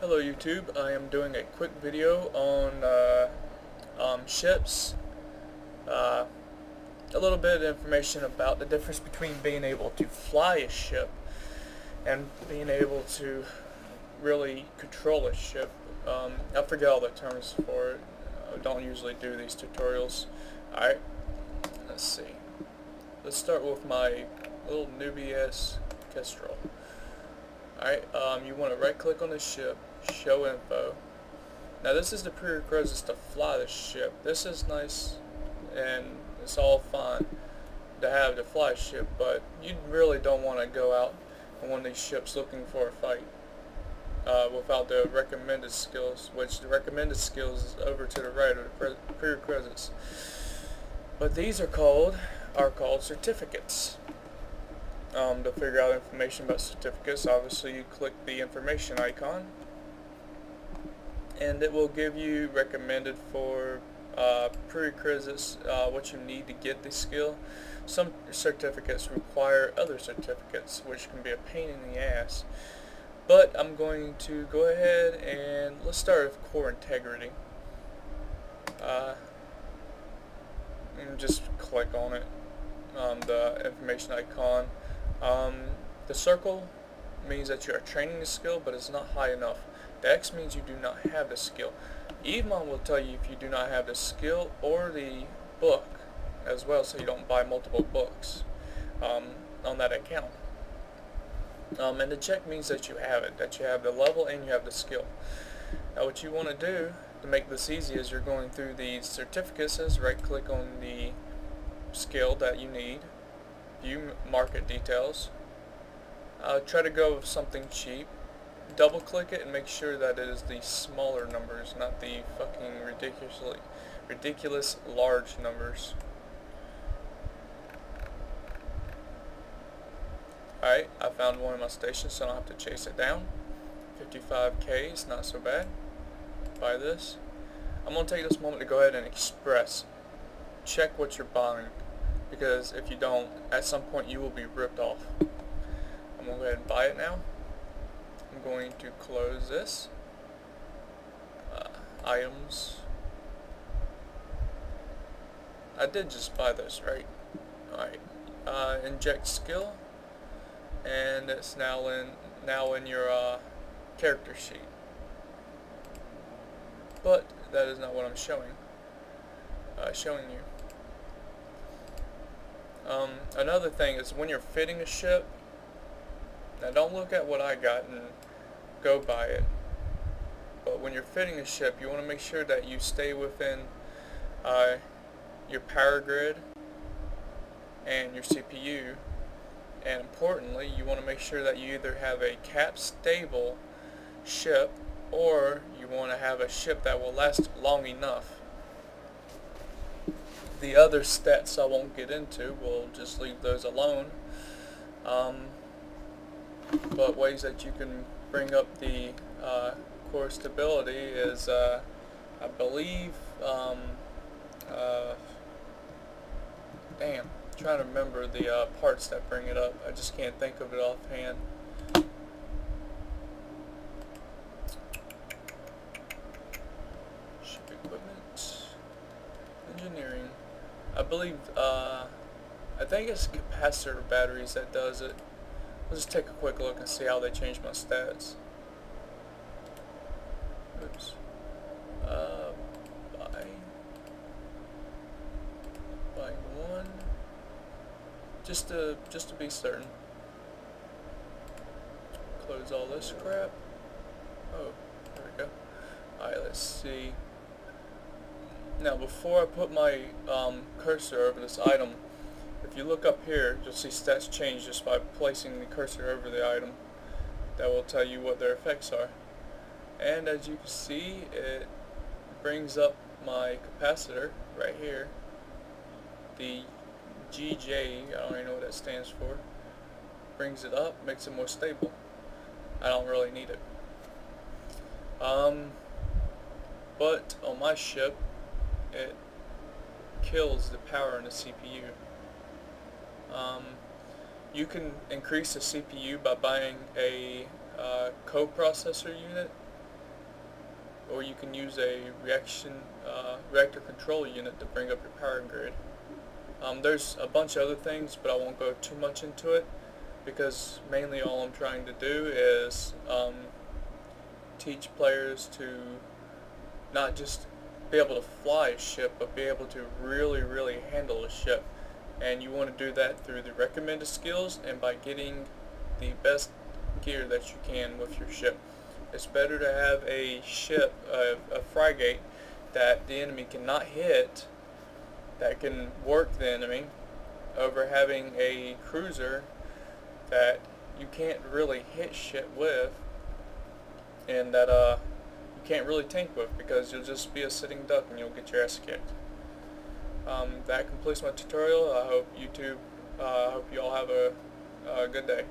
Hello YouTube, I am doing a quick video on ships, uh, a little bit of information about the difference between being able to fly a ship and being able to really control a ship. I forget all the terms for it. I don't usually do these tutorials. Alright, let's see. Let's start with my little newbie-ass Kestrel. Alright, you want to right click on the ship, show info. Now this is the prerequisites to fly the ship. This is nice and it's all fine to have to fly a ship, but you really don't want to go out on one of these ships looking for a fight without the recommended skills, which the recommended skills is over to the right of the prerequisites. But these are called certificates. To figure out information about certificates, obviously you click the information icon and it will give you recommended for prerequisites, what you need to get the skill. Some certificates require other certificates, which can be a pain in the ass. But I'm going to go ahead and let's start with core integrity. And just click on it, the information icon. The circle means that you are training the skill, but it's not high enough. The X means you do not have the skill. EveMon will tell you if you do not have the skill or the book as well, so you don't buy multiple books on that account. And the check means that you have it, that you have the level and you have the skill. Now what you want to do to make this easy as you're going through these certificates is right click on the skill that you need, view market details, try to go with something cheap, double click it and make sure that it is the smaller numbers, not the fucking ridiculous large numbers. Alright, I found one in my station, so I don't have to chase it down. 55k is not so bad. Buy this. I'm going to take this moment to go ahead and express. Check what you're buying, because if you don't, at some point you will be ripped off. I'm going to go ahead and buy it now. I'm going to close this. Items. I did just buy this, right? Alright. Inject skill. And it's now in your character sheet. But that is not what I'm showing you. Another thing is when you're fitting a ship, now don't look at what I got and go buy it. But when you're fitting a ship, you want to make sure that you stay within your power grid and your CPU. And importantly, you want to make sure that you either have a cap stable ship or you want to have a ship that will last long enough. The other stats I won't get into, we'll just leave those alone. But ways that you can bring up the core stability is, I believe, damn, I'm trying to remember the parts that bring it up. I just can't think of it offhand. Ship equipment, engineering. I believe, I think it's capacitor batteries that does it. Let's just take a quick look and see how they change my stats. Oops. Buying one. Just to be certain. Close all this crap. Oh, there we go. Alright, let's see. Now before I put my cursor over this item, if you look up here, you'll see stats change just by placing the cursor over the item. That will tell you what their effects are. And as you can see, it brings up my capacitor right here. The GJ, I don't even know what that stands for. Brings it up, makes it more stable. I don't really need it. But on my ship, it kills the power in the CPU. You can increase the CPU by buying a coprocessor unit. or you can use a reactor control unit to bring up your power grid. There's a bunch of other things, but I won't go too much into it because mainly all I'm trying to do is teach players to not just be able to fly a ship, but be able to really handle a ship. And you want to do that through the recommended skills and by getting the best gear that you can with your ship. It's better to have a ship, a frigate, that the enemy cannot hit, that can work the enemy, over having a cruiser that you can't really hit shit with, and that you can't really tank with, because you'll just be a sitting duck and you'll get your ass kicked. That completes my tutorial. I hope you all have a good day.